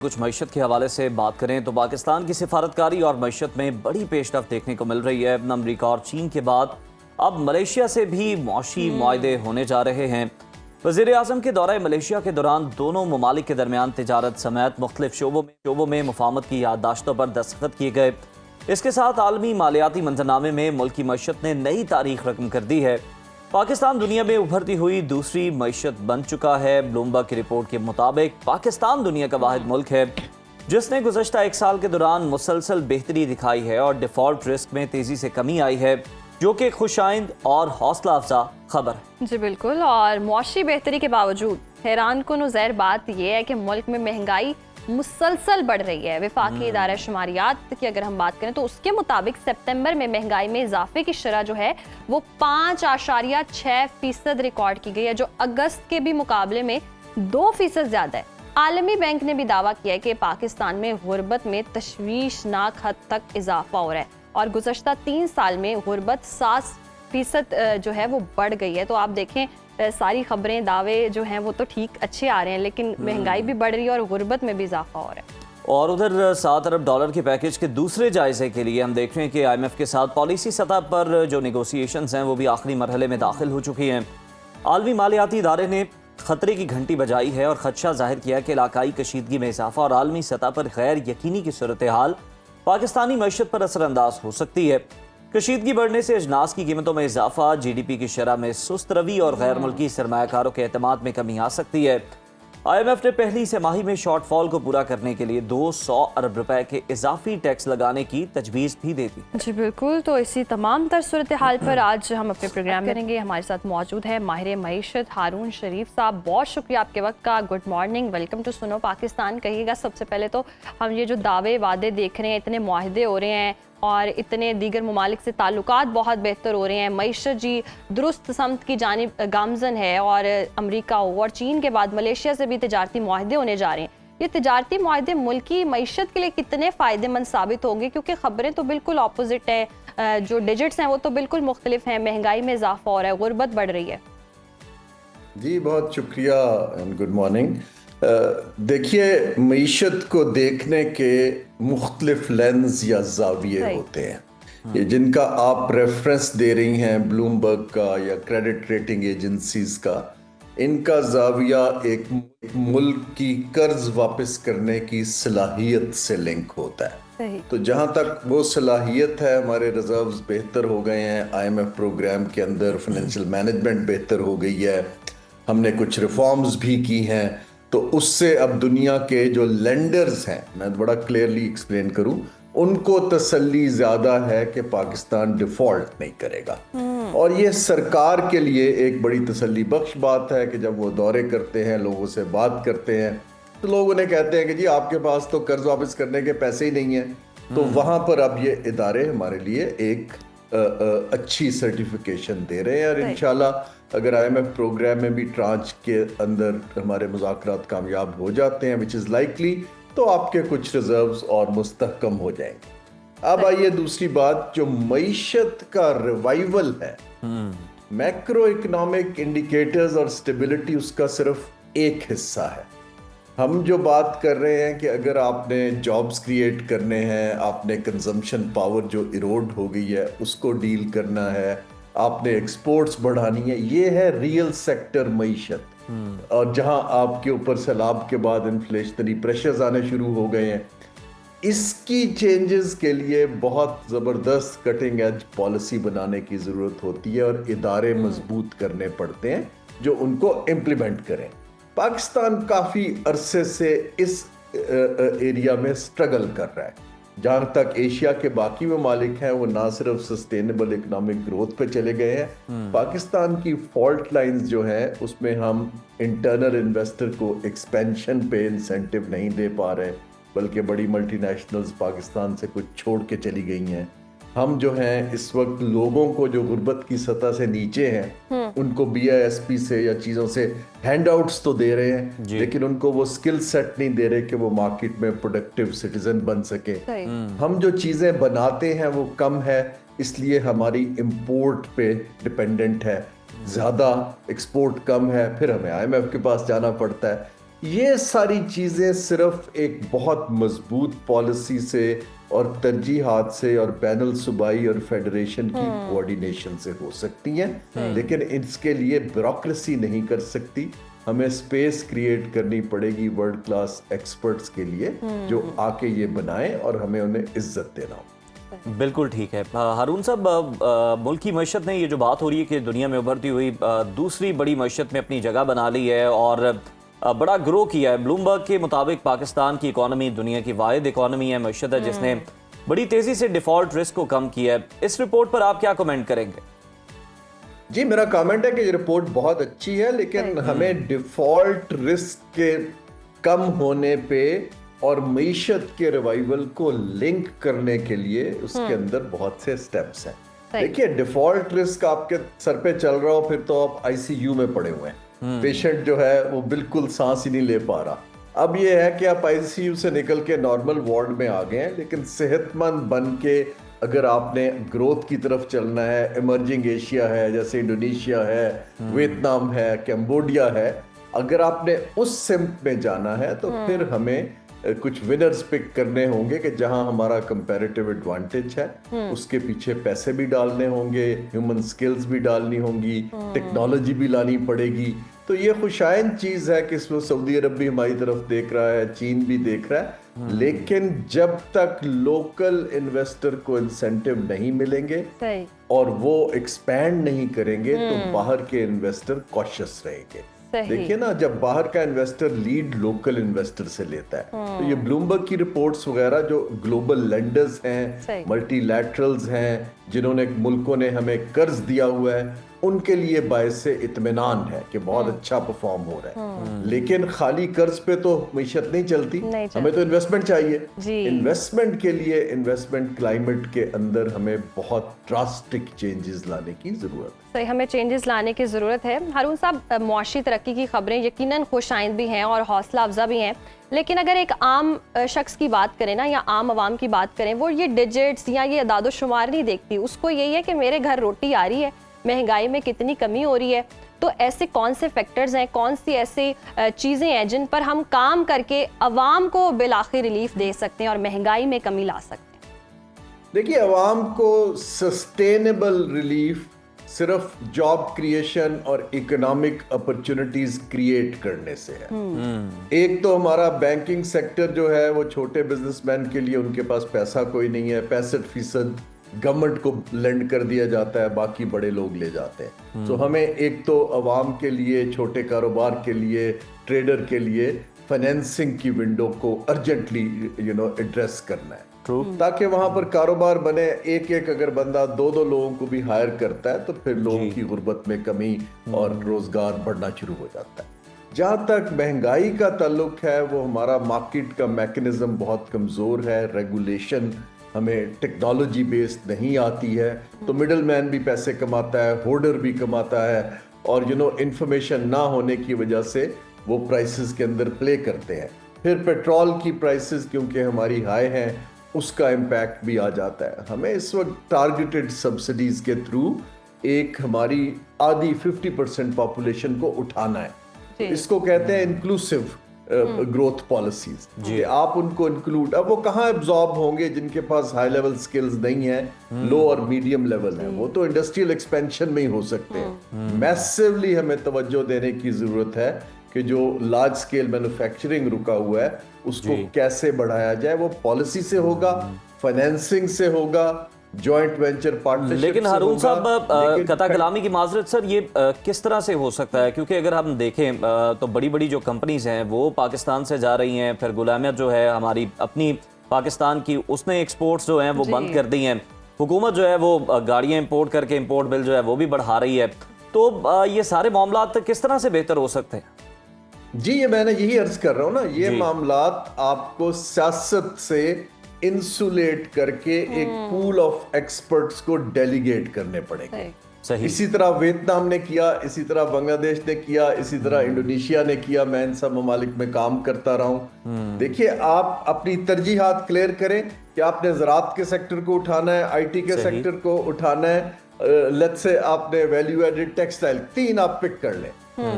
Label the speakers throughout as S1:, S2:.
S1: कुछ मईशत के हवाले से बात करें तो पाकिस्तान की सिफारतकारी और मईशत में बड़ी पेशरफ देखने को मिल रही है। अमरीका और चीन के बाद अब मलेशिया से भी मौशी मुआहदे होने जा रहे हैं। वज़ीर आज़म के दौरे मलेशिया के दौरान दोनों ममालिक के दरमियान तिजारत समेत मुख्तलिफ शोबों में मुफाहमत की याददाश्तों पर दस्तखत किए गए। इसके साथ आलमी मालियाती मंजरनामे में मुल्क की मईशत ने नई तारीख रकम कर दी है। पाकिस्तान दुनिया में उभरती हुई दूसरी मईशत बन चुका है। ब्लूमबर्ग की रिपोर्ट के मुताबिक पाकिस्तान दुनिया का वाहिद मुल्क है जिसने गुज़श्ता एक साल के दौरान मुसलसल बेहतरी दिखाई है और डिफ़ॉल्ट रिस्क में तेज़ी से कमी आई है, जो कि खुशाइंद और हौसला अफजा खबर है।
S2: जी बिल्कुल। और मौशी बेहतरी के बावजूद हैरान कुन ज़ैर बात यह है कि मुल्क में महंगाई मुसलसल बढ़ रही है। वफाकी इदारा शुमारियात की अगर हम बात करें तो उसके मुताबिक सितंबर में महंगाई में इजाफे की शरह जो है वो 5.6% रिकॉर्ड की गई है, जो अगस्त के भी मुकाबले में 2% ज्यादा है। आलमी बैंक ने भी दावा किया है कि पाकिस्तान में गुर्बत में तशवीशनाक हद तक इजाफा हो रहा है और गुज़श्ता 3 साल में गुर्बत 7% जो है वो बढ़ गई है। तो आप देखें सारी खबरें दावे जो हैं वो तो ठीक अच्छे आ रहे हैं, लेकिन महंगाई भी बढ़ रही है और गुर्बत में भी इजाफा हो रहा है।
S1: और उधर 7 अरब डॉलर के पैकेज के दूसरे जायजे के लिए हम देख रहे हैं कि IMF के साथ पॉलिसी सतह पर जो नेगोशिएशंस हैं वो भी आखिरी मरहले में दाखिल हो चुकी हैं। आलमी मालियाती इदारे ने खतरे की घंटी बजाई है और खदशा जाहिर किया कि इलाकाई कशीदगी में इजाफा और आलमी सतह पर गैर यकीनी की सूरत हाल पाकिस्तानी मईशत पर असरअंदाज हो सकती है। कशीदगी बढ़ने से अजनास की कीमतों में इजाफा, GDP की शरह में सुस्त रवी और गैर मुल्की सरमायाकारों के एतमाद में कमी आ सकती है। IMF ने पहली तिमाही में शॉर्टफॉल को पूरा करने के लिए 200 अरब रुपए के इजाफी टैक्स लगाने की तजवीज़ भी दे दी।
S2: जी बिल्कुल। तो इसी तमाम तर सूरत हाल पर आज हम अपने प्रोग्राम करेंगे। हमारे साथ मौजूद है माहिर मईशत हारून शरीफ साहब। बहुत शुक्रिया आपके वक्त का। गुड मॉर्निंग, वेलकम टू सुनो पाकिस्तान। कहिएगा सबसे पहले तो हम ये जो दावे वादे देख रहे हैं, इतने मुआहदे हो रहे हैं और इतने दीगर ममालिक से ताल्लुकात बहुत बेहतर हो रहे हैं, मईशत जी दुरुस्त समत की जानिब गामजन है और अमेरिका हो और चीन के बाद मलेशिया से भी तिजारती मुआहदे होने जा रहे हैं। ये तिजारती मुआहदे मुल्क की मईशत के लिए कितने फ़ायदेमंद साबित होंगे, क्योंकि ख़बरें तो बिल्कुल अपोजिट है, जो डिजिट्स हैं वो तो बिल्कुल मुख्तलिफ हैं। महंगाई में इजाफा हो रहा है, गुर्बत बढ़ रही है।
S3: जी बहुत शुक्रिया एंड गुड मॉर्निंग। देखिए, मईशत को देखने के मुख्तलिफ लेंस या जाविये होते हैं। ये जिनका आप रेफरेंस दे रही हैं ब्लूमबर्ग का या क्रेडिट रेटिंग एजेंसीज का, इनका जाविया एक मुल्क की कर्ज वापस करने की सलाहियत से लिंक होता है। तो जहां तक वो सलाहियत है, हमारे रिजर्व्स बेहतर हो गए हैं, IMF प्रोग्राम के अंदर फाइनेंशियल मैनेजमेंट बेहतर हो गई है, हमने कुछ रिफॉर्म्स भी की हैं, तो उससे अब दुनिया के जो लेंडर्स हैं, मैं बड़ा क्लियरली एक्सप्लेन करूं, उनको तसल्ली ज्यादा है कि पाकिस्तान डिफॉल्ट नहीं करेगा। और ये सरकार के लिए एक बड़ी तसल्ली बख्श बात है कि जब वो दौरे करते हैं, लोगों से बात करते हैं, तो लोग उन्हें कहते हैं कि जी आपके पास तो कर्ज वापस करने के पैसे ही नहीं है। तो वहां पर अब ये इदारे हमारे लिए एक अच्छी सर्टिफिकेशन दे रहे हैं और इंशाल्लाह अगर IMF प्रोग्राम में भी ट्रांच के अंदर हमारे मुज़ाकरात कामयाब हो जाते हैं, विच इज़ लाइकली, तो आपके कुछ रिजर्व्स और मुस्तहकम हो जाएंगे। अब आइए दूसरी बात, जो मईशत का रिवाइवल है, मैक्रो इकोनॉमिक इंडिकेटर्स और स्टेबिलिटी उसका सिर्फ एक हिस्सा है। हम जो बात कर रहे हैं कि अगर आपने जॉब्स क्रिएट करने हैं, आपने कंजम्पशन पावर जो इरोड हो गई है उसको डील करना है, आपने एक्सपोर्ट्स बढ़ानी है, ये है रियल सेक्टर मईशत। और जहां आपके ऊपर सैलाब के बाद इन्फ्लेशनरी प्रेशर्स आने शुरू हो गए हैं, इसकी चेंजेस के लिए बहुत ज़बरदस्त कटिंग एज पॉलिसी बनाने की ज़रूरत होती है और इदारे मजबूत करने पड़ते हैं जो उनको इम्प्लीमेंट करें। पाकिस्तान काफ़ी अरसे से इस एरिया में स्ट्रगल कर रहा है। जहाँ तक एशिया के बाकी ममालिक हैं, वो ना सिर्फ सस्टेनेबल इकोनॉमिक ग्रोथ पे चले गए हैं, पाकिस्तान की फॉल्ट लाइंस जो हैं उसमें हम इंटरनल इन्वेस्टर को एक्सपेंशन पे इंसेंटिव नहीं दे पा रहे, बल्कि बड़ी मल्टीनेशनल्स पाकिस्तान से कुछ छोड़ के चली गई हैं। हम जो हैं इस वक्त लोगों को जो गुर्बत की सतह से नीचे हैं उनको BISP से या चीज़ों से हैंडआउट्स तो दे रहे हैं, लेकिन उनको वो स्किल सेट नहीं दे रहे कि वो मार्केट में प्रोडक्टिव सिटीजन बन सके। हम जो चीज़ें बनाते हैं वो कम है, इसलिए हमारी इंपोर्ट पे डिपेंडेंट है, ज़्यादा एक्सपोर्ट कम है, फिर हमें IMF के पास जाना पड़ता है। ये सारी चीजें सिर्फ एक बहुत मजबूत पॉलिसी से और तरजीहात से और बैनुल सूबाई और फेडरेशन की कोऑर्डिनेशन से हो सकती हैं, लेकिन इसके लिए ब्यूरोक्रेसी नहीं कर सकती। हमें स्पेस क्रिएट करनी पड़ेगी वर्ल्ड क्लास एक्सपर्ट्स के लिए जो आके ये बनाएं और हमें उन्हें इज्जत देना हो।
S1: बिल्कुल ठीक है। हारून साहब, मुल्क की मईशत ने ये जो बात हो रही है कि दुनिया में उभरती हुई दूसरी बड़ी मईशत में अपनी जगह बना ली है और बड़ा ग्रो किया है। ब्लूमबर्ग के मुताबिक पाकिस्तान की इकॉनमी दुनिया की वाहिद इकॉनमी है, मईशत है जिसने बड़ी तेजी से डिफॉल्ट रिस्क को कम किया है। इस रिपोर्ट पर आप क्या कमेंट करेंगे?
S3: जी, मेरा कमेंट है कि ये रिपोर्ट बहुत अच्छी है, लेकिन हमें डिफॉल्ट रिस्क के कम होने पे और मईशत के रिवाइवल को लिंक करने के लिए उसके अंदर बहुत से स्टेप्स हैं। देखिए, डिफॉल्ट रिस्क आपके सर पे चल रहा हो, फिर तो आप आईसीयू में पड़े हुए हैं, पेशेंट जो है वो बिल्कुल सांस ही नहीं ले पा रहा। अब ये है कि आप आईसीयू से निकल के नॉर्मल वार्ड में आ गए हैं, लेकिन सेहतमंद बन के अगर आपने ग्रोथ की तरफ चलना है, इमर्जिंग एशिया है जैसे इंडोनेशिया है, वियतनाम है, कैम्बोडिया है, अगर आपने उस सिम्त में जाना है तो फिर हमें कुछ विनर्स पिक करने होंगे कि जहां हमारा कंपैरेटिव एडवांटेज है उसके पीछे पैसे भी डालने होंगे, ह्यूमन स्किल्स भी डालनी होंगी, टेक्नोलॉजी भी लानी पड़ेगी। तो ये खुशाइन चीज है कि इसमें सऊदी अरब भी हमारी तरफ देख रहा है, चीन भी देख रहा है, लेकिन जब तक लोकल इन्वेस्टर को इंसेंटिव नहीं मिलेंगे और वो एक्सपैंड नहीं करेंगे तो बाहर के इन्वेस्टर कॉशियस रहेंगे। देखिए ना, जब बाहर का इन्वेस्टर लीड लोकल इन्वेस्टर से लेता है तो ये ब्लूमबर्ग की रिपोर्ट्स वगैरह जो ग्लोबल लेंडर्स हैं, मल्टीलैटरल्स हैं, जिन्होंने मुल्कों ने हमें कर्ज दिया हुआ है, उनके लिए बायस से इत्मीनान है कि बहुत अच्छा परफॉर्म हो रहा है। लेकिन खाली कर्ज पे तो मईशत नहीं चलती, हमें तो इन्वेस्टमेंट चाहिए। इन्वेस्टमेंट के लिए इन्वेस्टमेंट क्लाइमेट के अंदर हमें बहुत ड्रास्टिक चेंजेस लाने की जरूरत है।
S2: सही, हमें चेंजेस लाने की ज़रूरत है। हारून साहब, मुआशी तरक्की की खबरें यकीनन खुशाइंद भी हैं और हौसला अफजा भी हैं, लेकिन अगर एक आम शख्स की बात करें ना या आम आवाम की बात करें, वो ये डिजिट्स या ये अदादो शुमार नहीं देखती। उसको यही है कि मेरे घर रोटी आ रही है, महंगाई में कितनी कमी हो रही है। तो ऐसे कौन से फैक्टर्स हैं, कौन सी ऐसी चीज़ें हैं जिन पर हम काम करके अवाम को बिलाखिर रिलीफ दे सकते हैं और महंगाई में कमी ला सकते हैं?
S3: देखिए, अवाम को सस्टेनेबल रिलीफ सिर्फ जॉब क्रिएशन और इकोनॉमिक अपॉर्चुनिटीज क्रिएट करने से है। एक तो हमारा बैंकिंग सेक्टर जो है वो छोटे बिजनेसमैन के लिए, उनके पास पैसा कोई नहीं है, 65% गवर्नमेंट को लेंड कर दिया जाता है, बाकी बड़े लोग ले जाते हैं। तो हमें एक तो अवाम के लिए, छोटे कारोबार के लिए, ट्रेडर के लिए फाइनेंसिंग की विंडो को अर्जेंटली एड्रेस करना है, ताकि वहां पर कारोबार बने। एक एक अगर बंदा दो दो लोगों को भी हायर करता है तो फिर लोगों की गुर्बत में कमी और रोजगार बढ़ना शुरू हो जाता है। जहां तक महंगाई का ताल्लुक है, वो हमारा मार्केट का मैकेनिज्म बहुत कमजोर है, रेगुलेशन हमें टेक्नोलॉजी बेस्ड नहीं आती है, तो मिडल मैन भी पैसे कमाता है, होर्डर भी कमाता है, और इंफॉर्मेशन ना होने की वजह से वो प्राइसेस के अंदर प्ले करते हैं। फिर पेट्रोल की प्राइसेस क्योंकि हमारी हाई हैं, उसका इम्पैक्ट भी आ जाता है। हमें इस वक्त टारगेटेड सब्सिडीज के थ्रू एक हमारी आधी 50% पॉपुलेशन को उठाना है। तो इसको कहते हैं इंक्लूसिव ग्रोथ पॉलिसीज, कि आप उनको इंक्लूड, अब वो कहाँ एब्जॉर्ब होंगे जिनके पास हाई लेवल स्किल्स नहीं है, लो और मीडियम लेवल है, वो तो इंडस्ट्रियल एक्सपेंशन में ही हो सकते हैं। मैसिवली हमें तवज्जो देने की जरूरत है कि जो लार्ज स्केल मैन्युफैक्चरिंग रुका हुआ है उसको कैसे बढ़ाया जाए। वो पॉलिसी से होगा, फाइनेंसिंग से होगा, जॉइंट वेंचर पार्टनरशिप।
S1: लेकिन हारून साहब, कता कलामी की माजरत सर, ये किस तरह से हो सकता है? क्योंकि अगर हम देखें तो बड़ी बड़ी जो कंपनीज हैं वो पाकिस्तान से जा रही हैं, फिर गुलामियत जो है हमारी अपनी पाकिस्तान की, उसने एक्सपोर्ट्स जो हैं वो बंद कर दी हैं। हुकूमत जो है वो गाड़ियाँ इंपोर्ट करके इंपोर्ट बिल जो है वो भी बढ़ा रही है। तो ये सारे मामला किस तरह से बेहतर हो सकते हैं?
S3: जी, ये मैंने यही अर्ज कर रहा हूँ ना, ये मामलात आपको सियासत से इंसुलेट करके एक पूल ऑफ एक्सपर्ट्स को डेलीगेट करने पड़ेंगे।
S1: सही।
S3: इसी तरह वियतनाम ने किया, इसी तरह बांग्लादेश ने किया, इसी तरह इंडोनेशिया ने किया। मैं इन सब ममालिक में काम करता रहा हूँ। देखिए, आप अपनी तरजीहात क्लियर करें कि आपने ज़राअत के सेक्टर को उठाना है, आईटी के सेक्टर को उठाना है, लेट्स से आपने वैल्यू एडेड टेक्सटाइल, 3 आप पिक कर लें।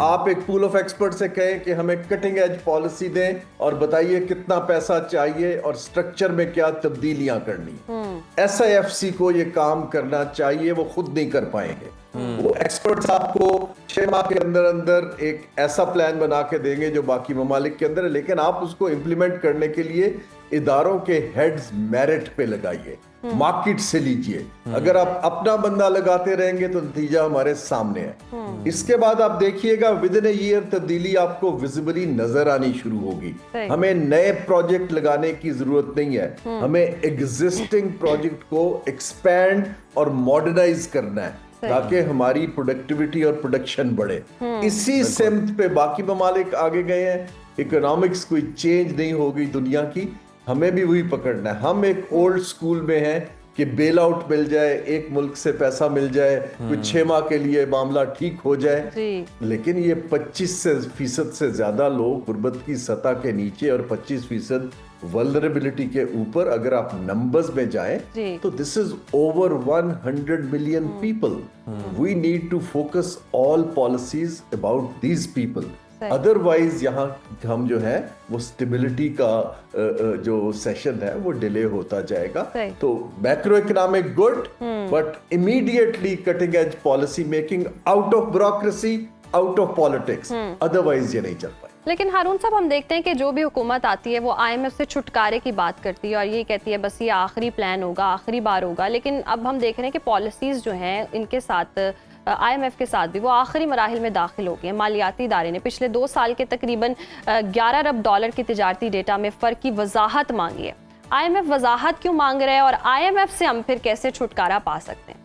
S3: आप एक पूल ऑफ एक्सपर्ट से कहें कि हमें कटिंग एज पॉलिसी दें और बताइए कितना पैसा चाहिए और स्ट्रक्चर में क्या तब्दीलियां करनी। SIFC को ये काम करना चाहिए, वो खुद नहीं कर पाएंगे। वो एक्सपर्ट्स आपको 6 माह के अंदर अंदर एक ऐसा प्लान बना के देंगे जो बाकी ममालिक के अंदर है, लेकिन आप उसको इंप्लीमेंट करने के लिए इदारों के हेड्स मेरिट पे लगाइए, मार्केट से लीजिए। अगर आप अपना बंदा लगाते रहेंगे तो नतीजा हमारे सामने है। इसके बाद आप देखिएगा विद इन ए ईयर तब्दीली आपको विजिबली नजर आनी शुरू होगी। हमें नए प्रोजेक्ट लगाने की जरूरत नहीं है, हमें एग्जिस्टिंग प्रोजेक्ट को एक्सपैंड और मॉडर्नाइज करना है ताकि हमारी प्रोडक्टिविटी और प्रोडक्शन बढ़े। इसी सिमत पे बाकी ममालिक आगे गए हैं। इकोनॉमिक्स कोई चेंज नहीं होगी दुनिया की, हमें भी वही पकड़ना है। हम एक ओल्ड स्कूल में हैं कि बेल आउट मिल जाए, एक मुल्क से पैसा मिल जाए, कुछ 6 माह के लिए मामला ठीक हो जाए। लेकिन ये 25% से ज्यादा लोग गुर्बत की सतह के नीचे और 25% वल्नरेबिलिटी के ऊपर अगर आप नंबर्स में जाएं तो this is over 100 million people. We need to focus all policies about these people, otherwise यहाँ हम जो है वो स्टेबिलिटी का जो सेशन है वो डिले होता जाएगा। तो macro economic good, but immediately cutting edge policy making out of bureaucracy, out of politics, otherwise ये नहीं चल पाए।
S2: लेकिन हारून साहब, हम देखते हैं कि जो भी हुकूमत आती है वो IMF से छुटकारे की बात करती है और ये कहती है बस ये आखिरी प्लान होगा, आखिरी बार होगा। लेकिन अब हम देख रहे हैं कि पॉलिसीज जो हैं इनके साथ IMF के साथ भी वो आखिरी मराहिल में दाखिल हो गए हैं। मालियाती इदारे ने पिछले 2 साल के तकरीबन 11 अरब डॉलर की तिजारती डेटा में फ़र्क की वजाहत मांगी है। IMF वजाहत क्यों मांग रहा है और IMF से हम फिर कैसे छुटकारा पा सकते हैं?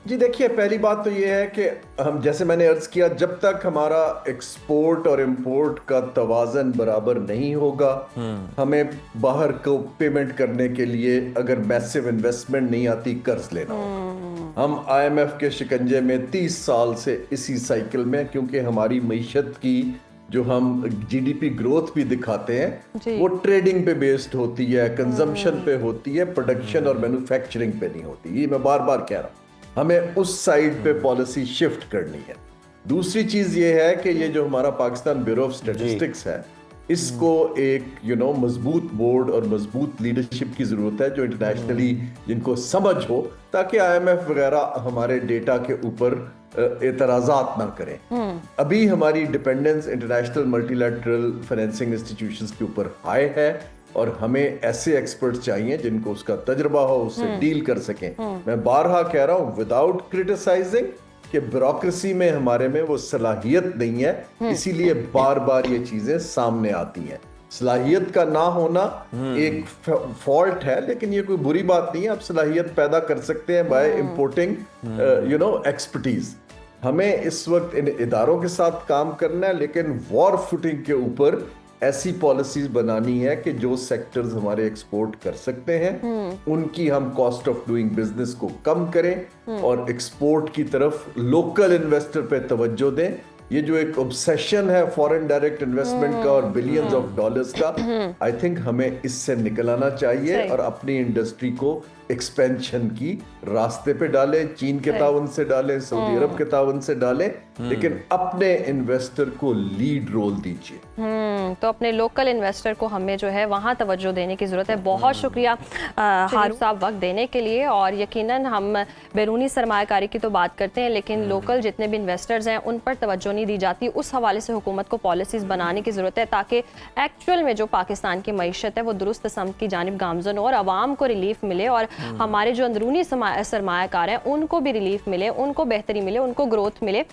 S3: जी देखिए, पहली बात तो ये है कि हम, जैसे मैंने अर्ज किया, जब तक हमारा एक्सपोर्ट और इंपोर्ट का तवाज़न बराबर नहीं होगा, हमें बाहर को पेमेंट करने के लिए अगर मैसिव इन्वेस्टमेंट नहीं आती, कर्ज लेना होगा। हम IMF के शिकंजे में 30 साल से इसी साइकिल में, क्योंकि हमारी मईशत की जो हम GDP ग्रोथ भी दिखाते हैं वो ट्रेडिंग पे बेस्ड होती है, कंजम्पशन पे होती है, प्रोडक्शन और मैन्युफैक्चरिंग पे नहीं होती। ये मैं बार बार कह रहा हूँ, हमें उस साइड पे पॉलिसी शिफ्ट करनी है। दूसरी चीज ये है कि ये जो हमारा पाकिस्तान ब्यूरो ऑफ स्टैटिस्टिक्स है, इसको एक मजबूत बोर्ड और मजबूत लीडरशिप की जरूरत है जो इंटरनेशनली जिनको समझ हो, ताकि IMF वगैरह हमारे डेटा के ऊपर एतराजात ना करें। अभी हमारी dependence international multilateral financing institutions के ऊपर हाई है और हमें ऐसे एक्सपर्ट्स चाहिए जिनको उसका तजुर्बा हो, उससे डील कर सकें। मैं बारहा कह रहा हूं, विदाउट क्रिटिसाइजिंग, कि ब्यूरोक्रेसी में हमारे में वो सलाहियत नहीं है, इसीलिए बार बार ये चीजें सामने आती हैं। सलाहियत का ना होना एक फॉल्ट है, लेकिन ये कोई बुरी बात नहीं है। आप सलाहियत पैदा कर सकते हैं बाय इंपोर्टिंग एक्सपर्टीज। हमें इस वक्त इन इदारों के साथ काम करना है, लेकिन वॉर फुटिंग के ऊपर ऐसी पॉलिसीज बनानी है कि जो सेक्टर्स हमारे एक्सपोर्ट कर सकते हैं उनकी हम कॉस्ट ऑफ डूइंग बिजनेस को कम करें और एक्सपोर्ट की तरफ लोकल इन्वेस्टर पे तवज्जो दें। ये जो एक ऑब्सेशन है फॉरेन डायरेक्ट इन्वेस्टमेंट का और बिलियंस ऑफ डॉलर्स का, आई थिंक हमें इससे निकल आना चाहिए और अपनी इंडस्ट्री को एक्सपेंशन की रास्ते पे डालें। चीन के ताउन से डालें, सऊदी अरब के ताउन से डालें, लेकिन अपने इन्वेस्टर को लीड रोल दीजिए।
S2: तो अपने लोकल इन्वेस्टर को हमें जो है वहाँ तवज्जो देने की ज़रूरत है। बहुत शुक्रिया हारून साहब वक्त देने के लिए। और यकीनन हम बैरूनी सरमायाकारी की तो बात करते हैं, लेकिन लोकल जितने भी इन्वेस्टर्स हैं उन पर तवज्जो नहीं दी जाती। उस हवाले से हुकूमत को पॉलिसीज़ बनाने की ज़रूरत है ताकि एक्चुअल में जो पाकिस्तान की मईशत है वो दुरुस्त समत की जानिब गामज़न हो और आवाम को रिलीफ मिले और हमारे जो अंदरूनी सरमायाकार हैं उनको भी रिलीफ मिले, उनको बेहतरी मिले, उनको ग्रोथ मिले।